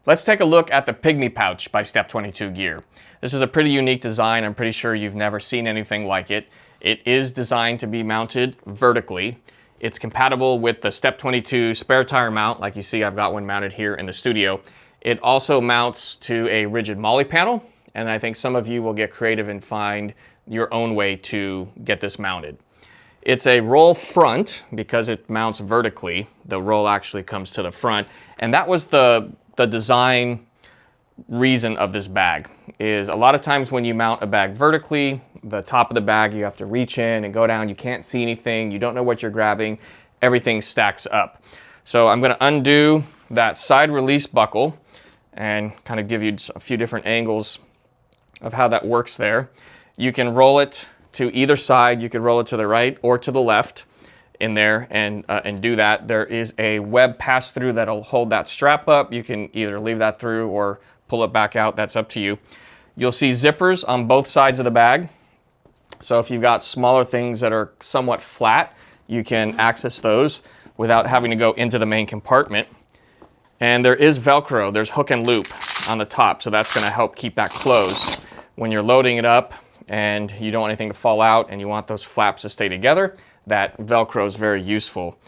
Let's take a look at the Pygmy Pouch by Step 22 Gear. This is a pretty unique design. I'm pretty sure you've never seen anything like it. It is designed to be mounted vertically. It's compatible with the Step 22 spare tire mount, like you see I've got one mounted here in the studio. It also mounts to a rigid MOLLE panel, and I think some of you will get creative and find your own way to get this mounted. It's a roll front because it mounts vertically. The roll actually comes to the front, and that was the design reason of this bag. Is a lot of times when you mount a bag vertically, the top of the bag, you have to reach in and go down. You can't see anything. You don't know what you're grabbing. Everything stacks up. So I'm going to undo that side release buckle and kind of give you a few different angles of how that works there. You can roll it to either side. You can roll it to the right or to the left in there and do that. There is a web pass-through that'll hold that strap up. You can either leave that through or pull it back out. That's up to you. You'll see zippers on both sides of the bag. So if you've got smaller things that are somewhat flat, you can access those without having to go into the main compartment. And there is Velcro. There's hook and loop on the top, so that's going to help keep that closed. When you're loading it up and you don't want anything to fall out and you want those flaps to stay together, that Velcro is very useful.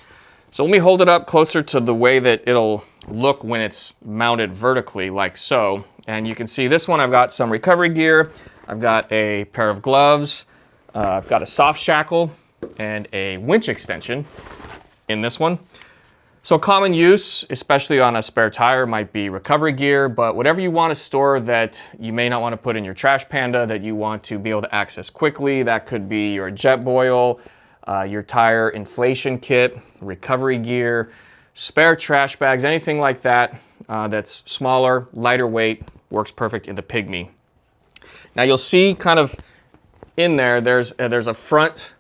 So let me hold it up closer to the way that it'll look when it's mounted vertically, like so. And you can see this one, I've got some recovery gear. I've got a pair of gloves. I've got a soft shackle and a winch extension in this one. So common use, especially on a spare tire, might be recovery gear, but whatever you want to store that you may not want to put in your trash panda that you want to be able to access quickly. That could be your jet boil, your tire inflation kit, recovery gear, spare trash bags, anything like that that's smaller, lighter weight, works perfect in the Pygmy. Now you'll see kind of in there's a front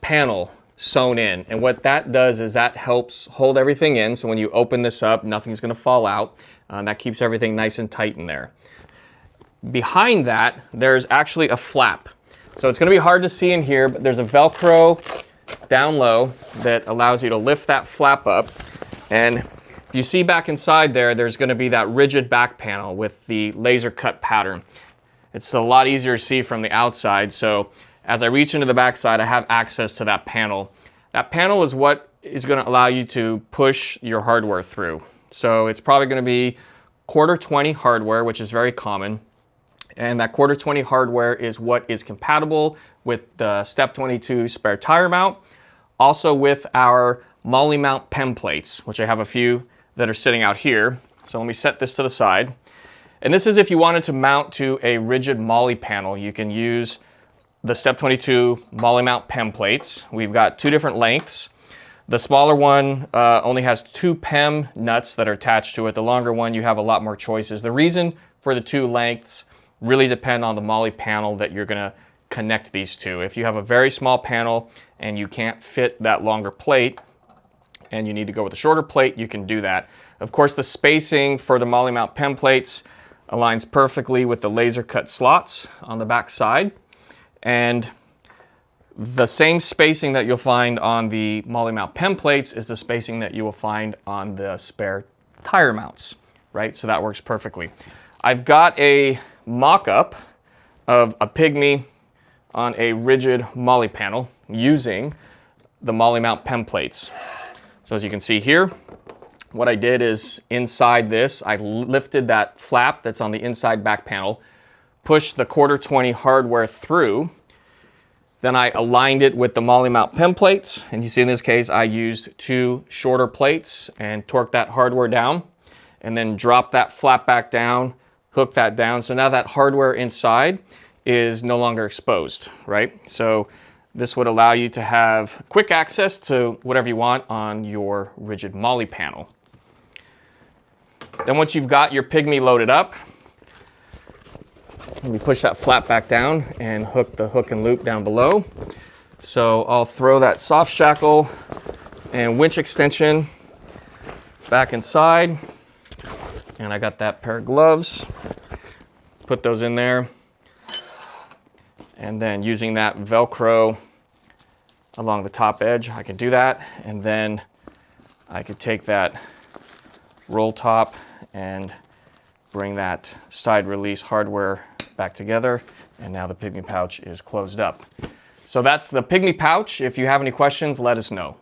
panel sewn in, and what that does is that helps hold everything in, so when you open this up, nothing's going to fall out. That keeps everything nice and tight in there. Behind that, there's actually a flap. So it's going to be hard to see in here, but there's a Velcro down low that allows you to lift that flap up. And if you see back inside there, there's going to be that rigid back panel with the laser cut pattern. It's a lot easier to see from the outside, so as I reach into the backside, I have access to that panel. That panel is what is going to allow you to push your hardware through. So it's probably going to be 1/4-20 hardware, which is very common. And that 1/4-20 hardware is what is compatible with the Step 22 spare tire mount, also with our MOLLE mount PEM plates, which I have a few that are sitting out here. So let me set this to the side. And this is if you wanted to mount to a rigid MOLLE panel. You can use the Step 22 MOLLE mount PEM plates. We've got two different lengths. The smaller one only has 2 PEM nuts that are attached to it. The longer one, you have a lot more choices. The reason for the 2 lengths really depend on the MOLLE panel that you're going to connect these to. If you have a very small panel and you can't fit that longer plate and you need to go with a shorter plate, you can do that. Of course, the spacing for the MOLLE mount PEM plates aligns perfectly with the laser cut slots on the back side. And the same spacing that you'll find on the MOLLE mount PEM plates is the spacing that you will find on the spare tire mounts, right? So that works perfectly. I've got a mock-up of a Pygmy on a rigid MOLLE panel using the MOLLE mount PEM plates. So as you can see here, what I did is inside this, I lifted that flap that's on the inside back panel, pushed the 1/4-20 hardware through. Then I aligned it with the MOLLE mount PEM plates. And you see in this case, I used 2 shorter plates and torqued that hardware down and then dropped that flap back down, hooked that down. So now that hardware inside is no longer exposed, right? So this would allow you to have quick access to whatever you want on your rigid MOLLE panel. Then once you've got your Pygmy loaded up, let me push that flap back down and hook the hook and loop down below. So I'll throw that soft shackle and winch extension back inside. And I got that pair of gloves. Put those in there. And then using that Velcro along the top edge, I can do that. And then I could take that roll top and bring that side release hardware back together, and now the Pygmy Pouch is closed up. So that's the Pygmy Pouch. If you have any questions, let us know.